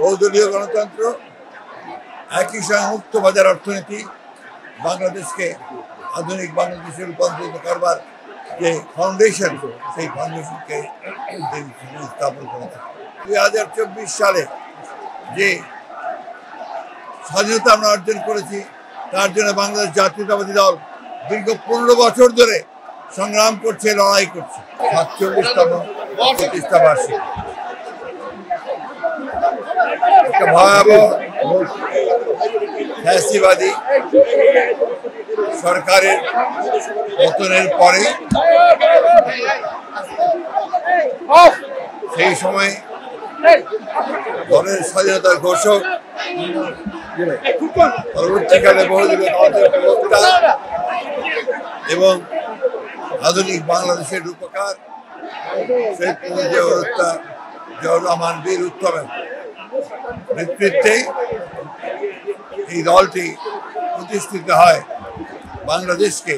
বহুদলীয় গণতন্ত্র, একই সঙ্গে মুক্ত বাজার অর্থনীতি, বাংলাদেশকে আধুনিক বাংলাদেশে রূপান্তরিত করবার যে ফাউন্ডেশন, সেই ফাউন্ডেশনকে স্থাপন করেছে। 2024 সালে যে স্বাধীনতা আমরা অর্জন করেছি, তার জন্য বাংলাদেশ জাতীয়তাবাদী দল দীর্ঘ 15 বছর ধরে সংগ্রাম করছে, লড়াই করছে। 47তম প্রতিষ্ঠা বার্ষিকী, একটা ভয়াবহ ফ্যাসিবাদী সরকারের পতনের পরে সেই সময় দলের স্বাধীনতার ঘোষক, পরবর্তীকালে বহুদলীয় গণতন্ত্রের প্রবক্তা এবং আধুনিক বাংলাদেশের রূপকার শহীদ প্রেসিডেন্ট জিয়াউর রহমান বীর উত্তমের নেতৃত্বে এই দলটি প্রতিষ্ঠিত হয়। বাংলাদেশকে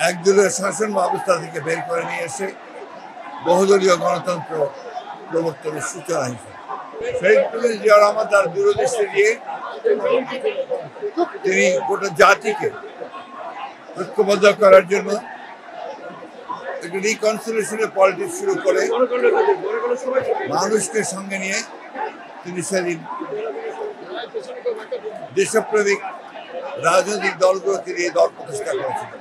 একদলীয় শাসন ব্যবস্থা থেকে বের করে নিয়ে এসে বহুদলীয় গণতন্ত্র প্রবর্তনের সূচনা হিসেবে শহীদ প্রেসিডেন্ট জিয়াউর রহমান তার দূরদৃষ্টি দিয়ে তিনি গোটা জাতিকে ঐক্যবদ্ধ করার জন্য একটি রিকনসিলিয়েশনের পলিটিক্স শুরু করে মানুষকে সঙ্গে নিয়ে তিনি সেদিন দেশপ্রেমিক রাজনৈতিক দলগুলোকে নিয়ে দল প্রতিষ্ঠা করেছিলেন।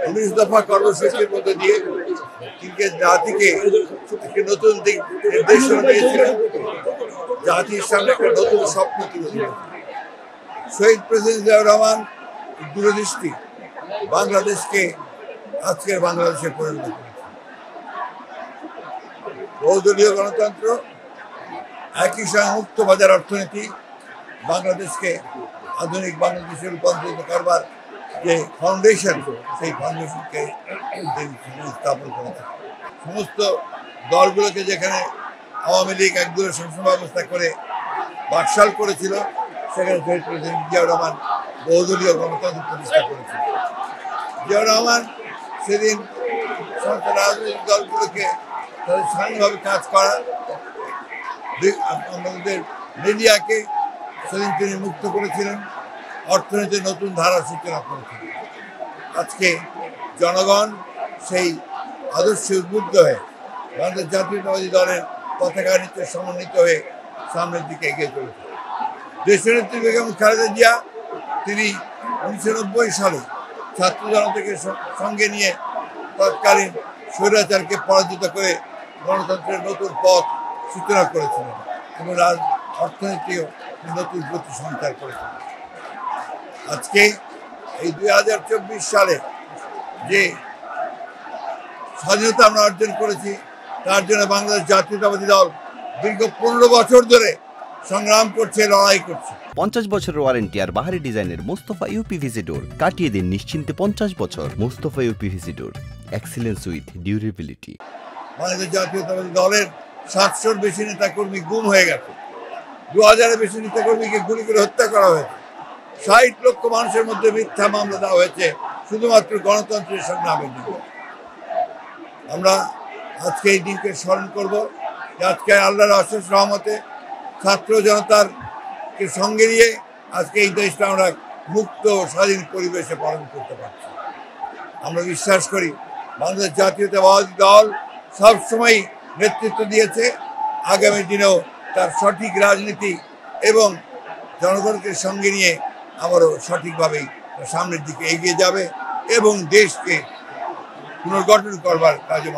19 দফা কর্মসূচির মধ্যে দিয়ে তিনি জাতিকে একটি নতুন দিক নির্দেশনা দিয়েছিলেন, জাতির সামনে একটা নতুন স্বপ্ন তুলে দিলেন। শহীদ প্রেসিডেন্ট জিয়াউর রহমান দূরদৃষ্টি বাংলাদেশকে আজকের বাংলাদেশে পরিণত করেছে। বহুদলীয় গণতন্ত্র, একই সঙ্গে মুক্ত বাজার অর্থনীতি, বাংলাদেশকে আধুনিক বাংলাদেশে রূপান্তরিত করবার যে ফাউন্ডেশন, সেই ফাউন্ডেশনকে স্থাপন করেছে। সমস্ত দলগুলোকে যেখানে আওয়ামী লীগ একদলীয় শাসন ব্যবস্থা করে বাকশাল করেছিল, সেখানে শহীদ প্রেসিডেন্ট জিয়াউর রহমান বহুদলীয় গণতন্ত্র প্রতিষ্ঠা করেছিল। জিয়াউর রহমান সেদিন সমস্ত রাজনৈতিক দলগুলোকে তাদের স্বাধীনভাবে কাজ করা, আমাদের মিডিয়াকে সেদিন তিনি মুক্ত করেছিলেন, অর্থনীতির নতুন ধারা সূচনা করেছিলেন। আজকে জনগণ সেই আদর্শে উদ্বুদ্ধ হয়ে বাংলাদেশ জাতীয়তাবাদী দলের পতাকা নিতে সমন্বিত হয়ে সামনের দিকে এগিয়ে চলেছে। দেশনেত্রী বেগম খালেদা জিয়া তিনি 1990 সালে ছাত্র জনতাকে সঙ্গে নিয়ে তৎকালীন স্বৈরাচারকে পরাজিত করে গণতন্ত্রের নতুন পথ সূচনা করেছিলেন এবং অর্থনীতিও নতুন গতি সঞ্চার করেছিলেন। আজকে এই 2024 সালে যে স্বাধীনতা আমরা অর্জন করেছি, তার জন্য বাংলাদেশ জাতীয়তাবাদী দল দীর্ঘ 15 বছর ধরে সংগ্রাম করছে, লড়াই করছে। 50 বছরের ওয়ারেন্টি আর বাহারি ডিজাইনের মুস্তফা ইউপিভিসি ডোর, কাটিয়ে দিন নিশ্চিন্তে 50 বছর। Mustafa uPVC door, excellence with durability. Bangladesh জাতীয়তাবাদী দলের 700-র বেশি নেতাকর্মী গুম হয়ে গেছে, 2000-এর বেশি নেতাকর্মীকে গুলি করে হত্যা করা হয়েছে, 60 লক্ষ মানুষের মধ্যে মিথ্যা মামলা দেওয়া হয়েছে শুধুমাত্র গণতন্ত্রের সংগ্রামের জন্য। আমরা আজকে এই দিনকে স্মরণ করব যে আজকে আল্লাহর অশেষ রহমতে ছাত্র জনতারকে সঙ্গে নিয়ে আজকে এই দেশটা আমরা মুক্ত স্বাধীন পরিবেশে পালন করতে পারছি। আমরা বিশ্বাস করি বাংলাদেশ জাতীয়তাবাদী দল সবসময় নেতৃত্ব দিয়েছে, আগামী দিনেও তার সঠিক রাজনীতি এবং জনগণকে সঙ্গে নিয়ে আবারও সঠিকভাবেই সামনের দিকে এগিয়ে যাবে এবং দেশকে পুনর্গঠন করবার কাজে